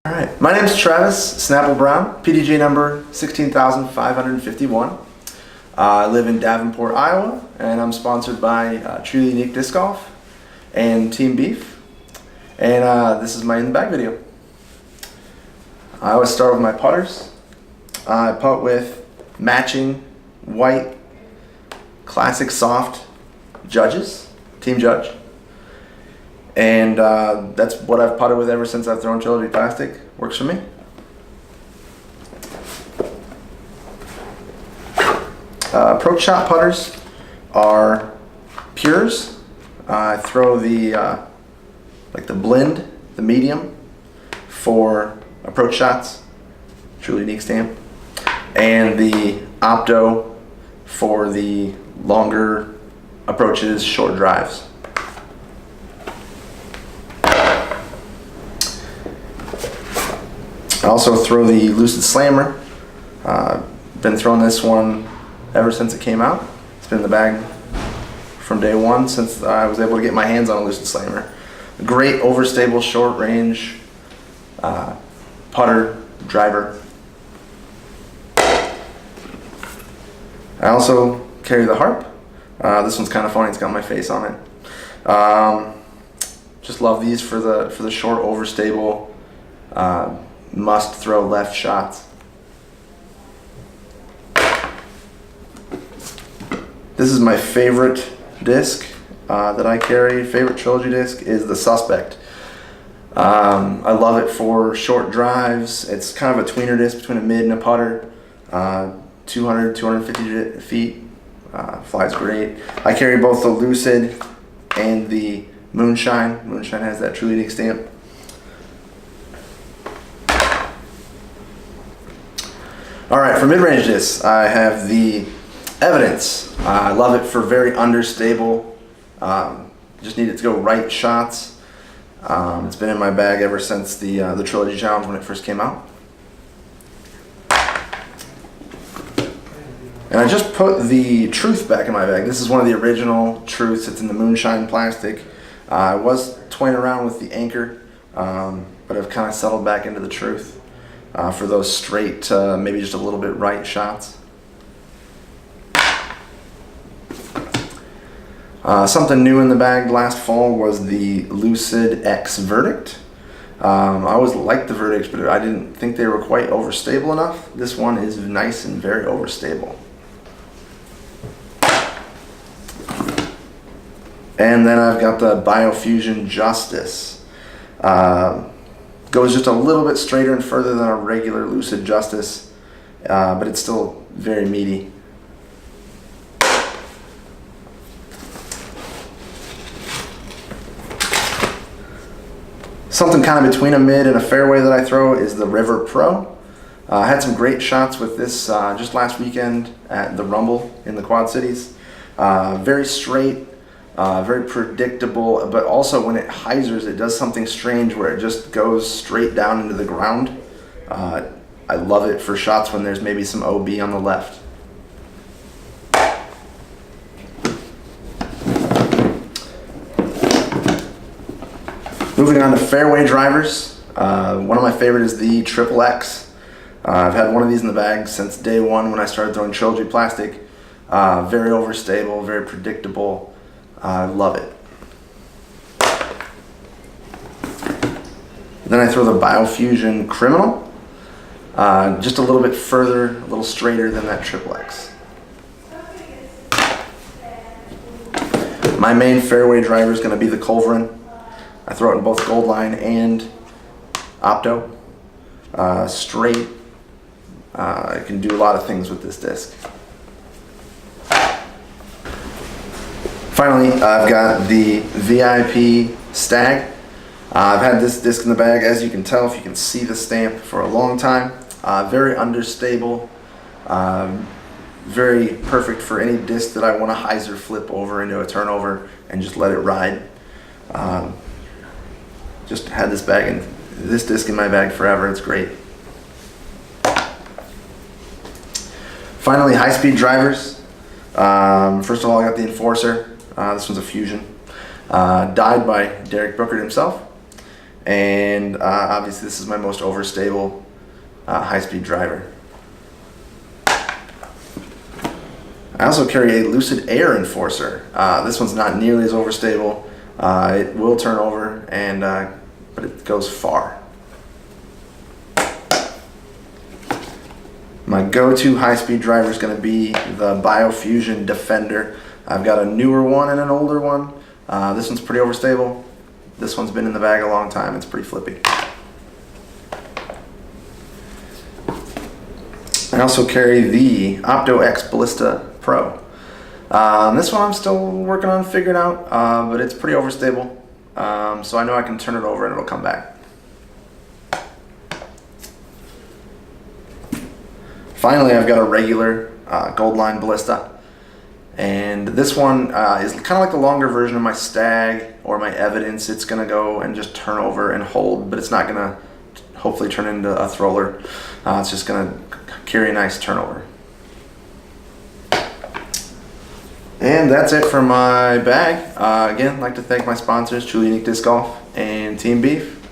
Alright, my name is Travis Snapple Brown, PDJ number 16,551. I live in Davenport, Iowa, and I'm sponsored by Trilogy Disc Golf and Team Beef. And this is my in the bag video. I always start with my putters. I putt with matching white classic soft Judges, Team Judge. And that's what I've putted with ever since I've thrown Trilogy Plastic. Works for me. Approach shot putters are Pures. I throw the like the blend, the medium for approach shots, truly unique stamp, and the Opto for the longer approaches, short drives. I also throw the Lucid Slammer. Been throwing this one ever since it came out. It's been in the bag from day one since I was able to get my hands on a Lucid Slammer. Great overstable short range putter driver. I also carry the Harp. This one's kind of funny. It's got my face on it. Just love these for the short overstable must throw left shots. This is my favorite disc that I carry. Favorite Trilogy disc is the Suspect. I love it for short drives. It's kind of a tweener disc between a mid and a putter. 200, 250 feet. Flies great. I carry both the Lucid and the Moonshine. Moonshine has that truly unique stamp. Alright, for mid-range discs, I have the Evidence. I love it for very understable, just need it to go right shots. It's been in my bag ever since the Trilogy Challenge when it first came out. And I just put the Truth back in my bag. This is one of the original Truths. It's in the Moonshine plastic. I was toying around with the Anchor, but I've kind of settled back into the Truth. For those straight, maybe just a little bit right shots. Something new in the bag last fall was the Lucid X Verdict. I always liked the Verdicts, but I didn't think they were quite overstable enough. This one is nice and very overstable. And then I've got the Biofusion Justice. Goes just a little bit straighter and further than a regular Lucid Justice, but it's still very meaty. Something kind of between a mid and a fairway that I throw is the River Pro. I had some great shots with this just last weekend at the Rumble in the Quad Cities. Very straight. Very predictable, but also when it hyzers, it does something strange where it just goes straight down into the ground. I love it for shots when there's maybe some OB on the left. Moving on to fairway drivers, one of my favorite is the Triple X. I've had one of these in the bag since day one when I started throwing Trilogy Plastic. Very overstable, very predictable. I love it. Then I throw the Biofusion Criminal. Just a little bit further, a little straighter than that Triple X. My main fairway driver is going to be the Culverin. I throw it in both Gold Line and Opto. Straight. I can do a lot of things with this disc. Finally, I've got the VIP Stag. I've had this disc in the bag, as you can tell, if you can see the stamp, for a long time. Very understable, very perfect for any disc that I want to hyzer flip over into a turnover and just let it ride. Just had this disc in my bag forever. It's great. Finally, high-speed drivers. First of all, I got the Enforcer. This one's a Fusion. Dyed by Derek Brookert himself. And obviously this is my most overstable high-speed driver. I also carry a Lucid Air Enforcer. This one's not nearly as overstable. It will turn over, but it goes far. My go-to high-speed driver is going to be the Biofusion Defender. I've got a newer one and an older one. This one's pretty overstable. This one's been in the bag a long time. It's pretty flippy. I also carry the Opto X Ballista Pro. This one I'm still working on figuring out, but it's pretty overstable. So I know I can turn it over and it'll come back. Finally, I've got a regular Goldline Ballista. And this one is kind of like the longer version of my Stag or my Evidence. It's going to go and just turn over and hold, but it's not going to hopefully turn into a thrower. It's just going to carry a nice turnover. And that's it for my bag. Again, I'd like to thank my sponsors, Truly Unique Disc Golf and Team Beef.